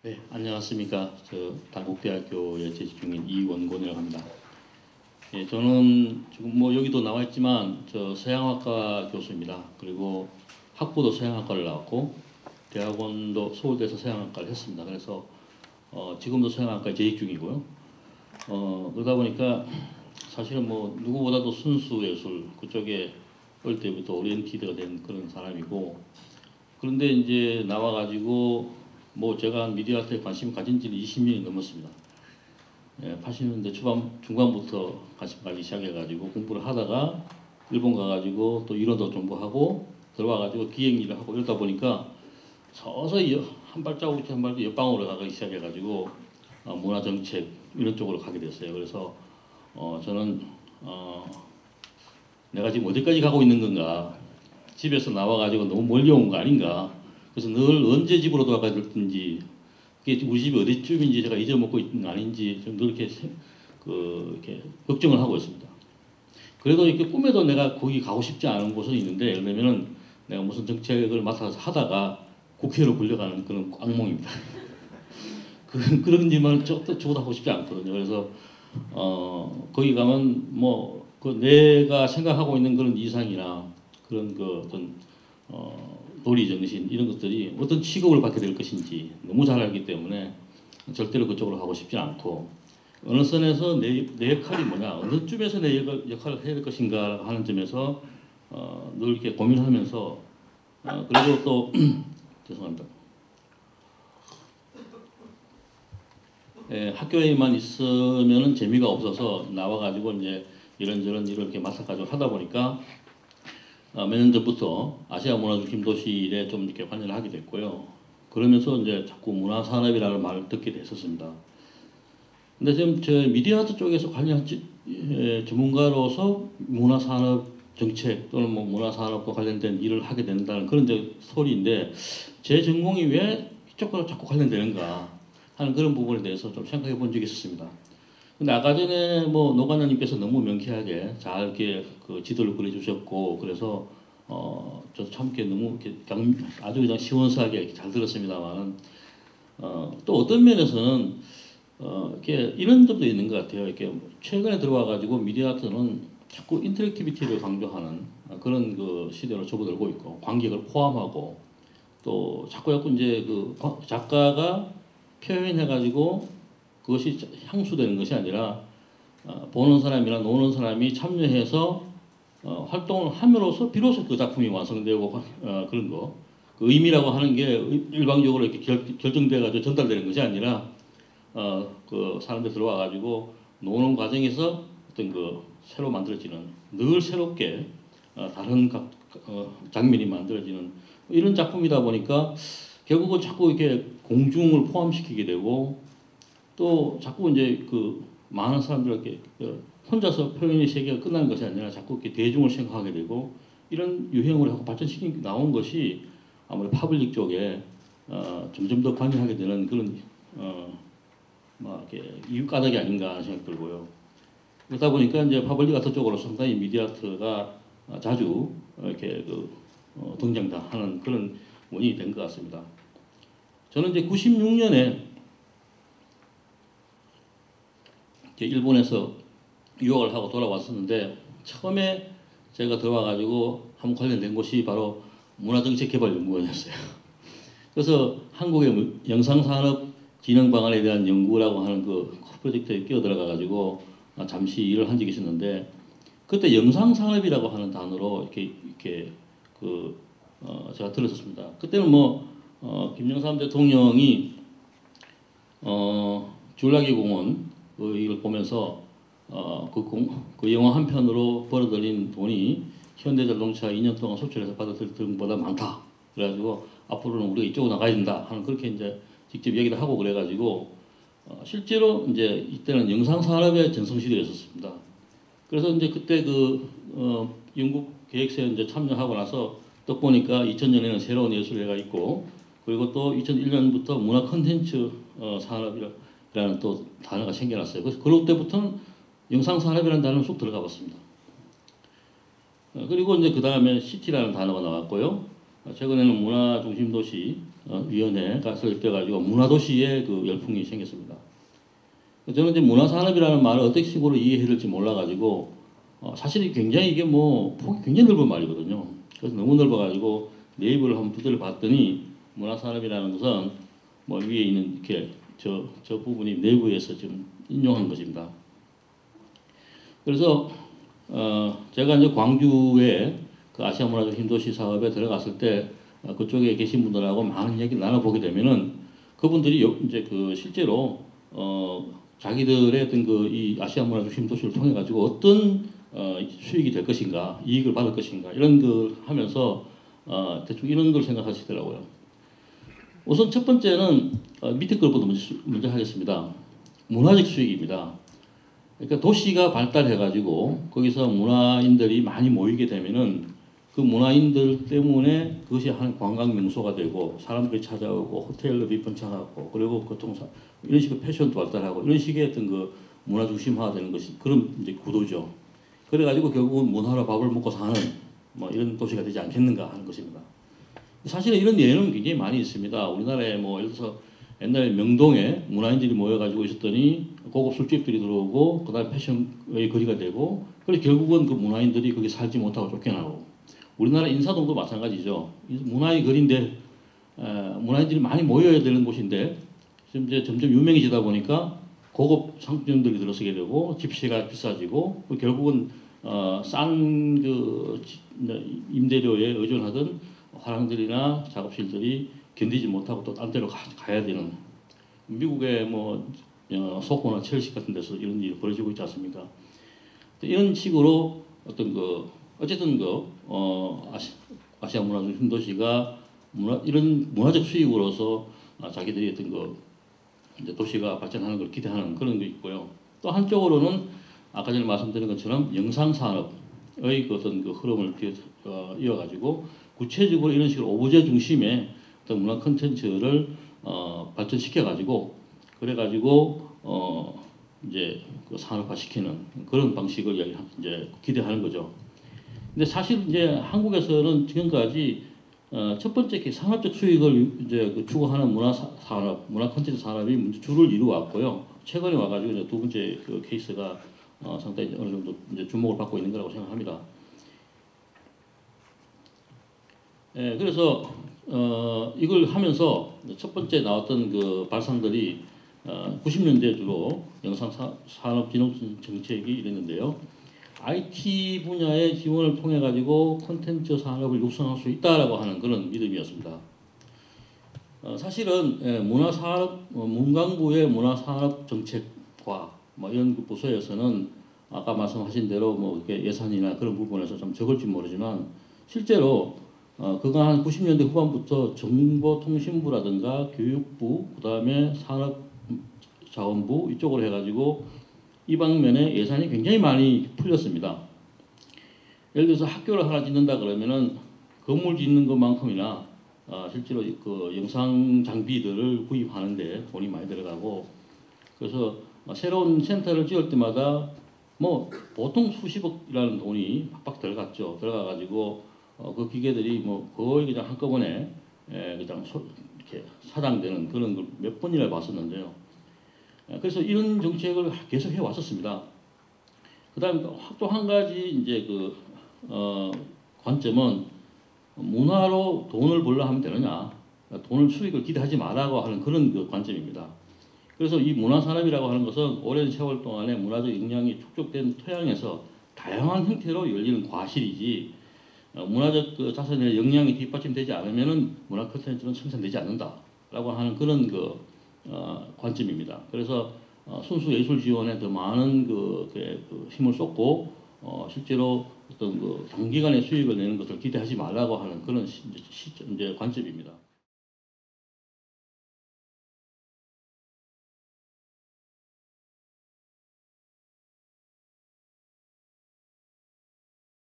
네, 안녕하십니까. 저 단국대학교에 재직 중인 이원곤이라고 합니다. 예, 저는 지금 뭐 여기도 나와 있지만 저 서양학과 교수입니다. 그리고 학부도 서양학과를 나왔고 대학원도 서울대에서 서양학과를 했습니다. 그래서 지금도 서양학과에 재직 중이고요. 그러다 보니까 사실은 뭐 누구보다도 순수 예술 그쪽에 어릴 때부터 오리엔티드가 된 그런 사람이고, 그런데 이제 나와가지고 뭐 제가 미디어 아트에 관심 가진 지는 20년이 넘었습니다. 예, 80년대 중반부터 관심 가기 시작해가지고 공부를 하다가 일본 가가지고 또 이론도 공부하고 들어와가지고 기획 일을 하고 이러다 보니까 서서히 한 발자국 한 발자국 옆방으로 가기 시작해가지고 문화정책 이런 쪽으로 가게 됐어요. 그래서 저는 내가 지금 어디까지 가고 있는 건가, 집에서 나와가지고 너무 멀리 온 거 아닌가. 그래서 늘 언제 집으로 돌아가야 될지, 그게 우리 집이 어디쯤인지 제가 잊어먹고 있는 거 아닌지 좀 늘 이렇게 이렇게 걱정을 하고 있습니다. 그래도 이렇게 꿈에도 내가 거기 가고 싶지 않은 곳은 있는데, 예를 들면은 내가 무슨 정책을 맡아서 하다가 국회로 불려가는 그런 악몽입니다. 그런 일만 죽어도 하고 싶지 않거든요. 그래서 거기 가면 뭐 그 내가 생각하고 있는 그런 이상이나 그런 그 어떤 도리 정신 이런 것들이 어떤 취급을 받게 될 것인지 너무 잘 알기 때문에 절대로 그쪽으로 가고 싶지 않고, 어느 선에서 내 역할이 뭐냐, 어느 쯤에서 내 역할을 해야 될 것인가 하는 점에서 늘 이렇게 고민하면서 그리고 또 죄송합니다. 학교에만 있으면은 재미가 없어서 나와가지고 이제 이런저런 일을 이렇게 맡아가지고 하다 보니까 몇 년 전부터 아시아 문화주 김도실에 좀 이렇게 관여를 하게 됐고요. 그러면서 이제 자꾸 문화산업이라는 말을 듣게 됐었습니다. 근데 지금 저 미디어 아트 쪽에서 관련 전문가로서 문화산업 정책 또는 뭐 문화산업과 관련된 일을 하게 된다는 그런 스토리인데, 제 전공이 왜 이쪽으로 자꾸 관련되는가 하는 그런 부분에 대해서 좀 생각해 본 적이 있었습니다. 근데 아까 전에 뭐 노관장님께서 너무 명쾌하게 잘 이렇게 그 지도를 그려주셨고, 그래서 저도 참 이렇게 너무 이렇게 아주 그냥 시원하게 잘 들었습니다만은 또 어떤 면에서는 이렇게 이런 점도 있는 것 같아요. 이렇게 최근에 들어와가지고 미디어 아트는 자꾸 인터랙티비티를 강조하는 그런 그 시대로 접어들고 있고, 관객을 포함하고 또 자꾸 이제 그 작가가 표현해가지고 그것이 향수되는 것이 아니라 보는 사람이나 노는 사람이 참여해서 활동을 함으로써 비로소 그 작품이 완성되고 그런 거. 그 의미라고 하는 게 일방적으로 이렇게 결정돼가지고 전달되는 것이 아니라 그 사람들 들어와가지고 노는 과정에서 어떤 그 새로 만들어지는, 늘 새롭게 다른 장면이 만들어지는 이런 작품이다 보니까 결국은 자꾸 이렇게 공중을 포함시키게 되고, 또 자꾸 이제 그 많은 사람들에게 혼자서 표현의 세계가 끝나는 것이 아니라 자꾸 이렇게 대중을 생각하게 되고, 이런 유행을 하고 발전시킨 나온 것이 아무래도 파블릭 쪽에 점점 더 관여하게 되는 그런 막 이렇게 이유가닥이 아닌가 하는 생각 들고요. 그러다 보니까 이제 파블릭 아트 쪽으로 상당히 미디어 아트가 자주 이렇게 등장하는 그런 원인이 된 것 같습니다. 저는 이제 96년에 일본에서 유학을 하고 돌아왔었는데, 처음에 제가 들어와가지고 한번 관련된 곳이 바로 문화정책개발연구원이었어요. 그래서 한국의 영상산업 진흥 방안에 대한 연구라고 하는 그 프로젝트에 끼어들어가가지고 잠시 일을 한 적이 있었는데, 그때 영상산업이라고 하는 단어로 이렇게 제가 들었었습니다. 그때는 뭐 김영삼 대통령이 줄라기 공원 이걸 보면서 그 영화 한 편으로 벌어들인 돈이 현대자동차 2년 동안 수출해서 받아들일 돈보다 많다. 그래가지고 앞으로는 우리가 이쪽으로 나가야 된다 하는, 그렇게 이제 직접 얘기를 하고 그래가지고 실제로 이제 이때는 영상 산업의 전성시대였었습니다. 그래서 이제 그때 영국 계획서에 이제 참여하고 나서 딱 보니까 2000년에는 새로운 예술회가 있고, 그리고 또 2001년부터 문화 콘텐츠 산업이라는 또 단어가 생겨났어요. 그래서 그때부터는 영상 산업이라는 단어는 쑥 들어가 봤습니다. 그리고 이제 그 다음에 CT라는 단어가 나왔고요. 최근에는 문화중심도시 위원회가 설립돼가지고 문화도시의 그 열풍이 생겼습니다. 저는 이제 문화산업이라는 말을 어떤 식으로 이해해야 될지 몰라가지고 사실 굉장히 이게 뭐 폭이 굉장히 넓은 말이거든요. 그래서 너무 넓어가지고 네이버를 한번 두드려 봤더니 문화산업이라는 것은 뭐 위에 있는 이렇게 저 부분이 내부에서 지금 인용한 것입니다. 그래서 제가 이제 광주에 그 아시아 문화적 힘도시 사업에 들어갔을 때 그쪽에 계신 분들하고 많은 얘기를 나눠보게 되면은 그분들이 이제 그 실제로 자기들의 어떤 그 이 아시아 문화적 힘도시를 통해 가지고 어떤 수익이 될 것인가, 이익을 받을 것인가 이런 걸 하면서 대충 이런 걸 생각하시더라고요. 우선 첫 번째는 밑에 걸부터 먼저 하겠습니다. 문화적 수익입니다. 그러니까 도시가 발달해가지고 거기서 문화인들이 많이 모이게 되면은 그 문화인들 때문에 그것이 한 관광 명소가 되고 사람들이 찾아오고 호텔들이 번창하고 그리고 교통사 이런 식의 패션도 발달하고 이런 식의 어떤 그 문화 중심화되는 것이 그런 이제 구도죠. 그래가지고 결국은 문화로 밥을 먹고 사는 뭐 이런 도시가 되지 않겠는가 하는 것입니다. 사실은 이런 예는 굉장히 많이 있습니다. 우리나라에 뭐 예를 들어서 옛날에 명동에 문화인들이 모여가지고 있었더니 고급 술집들이 들어오고 그다음에 패션의 거리가 되고 그래서 결국은 그 문화인들이 거기 살지 못하고 쫓겨나고 우리나라 인사동도 마찬가지죠. 문화의 거리인데 문화인들이 많이 모여야 되는 곳인데 지금 이제 점점 유명해지다 보니까 고급 상품들이 들어서게 되고 집시가 비싸지고 결국은 싼 그 임대료에 의존하던 화랑들이나 작업실들이 견디지 못하고 또 딴 데로 가야 되는 미국의 뭐 소코나 첼시 같은 데서 이런 일이 벌어지고 있지 않습니까? 이런 식으로 어떤 그 어쨌든 그 아시아 문화적 힘도시가 이런 문화적 수익으로서 자기들이 어떤 그 이제 도시가 발전하는 걸 기대하는 그런 게 있고요. 또 한쪽으로는 아까 전에 말씀드린 것처럼 영상 산업의 어떤 그 흐름을 이어가지고 구체적으로 이런 식으로 오브제 중심의 어떤 문화 콘텐츠를 발전시켜 가지고 그래 가지고 이제 그 산업화시키는 그런 방식을 이제 기대하는 거죠. 근데 사실 이제 한국에서는 지금까지 첫 번째 산업적 수익을 이제 그 추구하는 산업, 문화 콘텐츠 산업이 주를 이루어왔고요. 최근에 와가지고 이제 두 번째 그 케이스가 상당히 어느 정도 이제 주목을 받고 있는 거라고 생각합니다. 예, 그래서 이걸 하면서 첫 번째 나왔던 그 발상들이 90년대 주로 영상산업진흥 정책이 이랬는데요. IT 분야의 지원을 통해 가지고 콘텐츠 산업을 육성할 수 있다라고 하는 그런 믿음이었습니다. 사실은 문광부의 문화산업 정책과 뭐 이런 부서에서는 아까 말씀하신 대로 뭐 예산이나 그런 부분에서 좀 적을지 모르지만 실제로 그간 90년대 후반부터 정보통신부라든가 교육부 그다음에 산업자원부 이쪽으로 해가지고 이 방면에 예산이 굉장히 많이 풀렸습니다. 예를 들어서 학교를 하나 짓는다 그러면은 건물 짓는 것만큼이나 실제로 그 영상 장비들을 구입하는데 돈이 많이 들어가고 그래서 새로운 센터를 지을 때마다 뭐 보통 수십억이라는 돈이 팍팍 들어갔죠. 들어가가지고 그 기계들이 뭐 거의 그냥 한꺼번에 그냥 이렇게 사장되는 그런 걸 몇 번이나 봤었는데요. 그래서 이런 정책을 계속 해 왔었습니다. 그다음에 또 한 가지 이제 그 관점은 문화로 돈을 벌려 하면 되느냐, 돈을 수익을 기대하지 말라고 하는 그런 그 관점입니다. 그래서 이 문화산업이라고 하는 것은 오랜 세월 동안에 문화적 역량이 축적된 토양에서 다양한 형태로 열리는 과실이지 문화적 그 자산의 역량이 뒷받침되지 않으면은 문화 콘텐츠는 생산되지 않는다라고 하는 그런 그 관점입니다. 그래서 순수 예술 지원에 더 많은 그 힘을 쏟고 실제로 어떤 그 단기간에 수익을 내는 것을 기대하지 말라고 하는 그런 이제 관점입니다.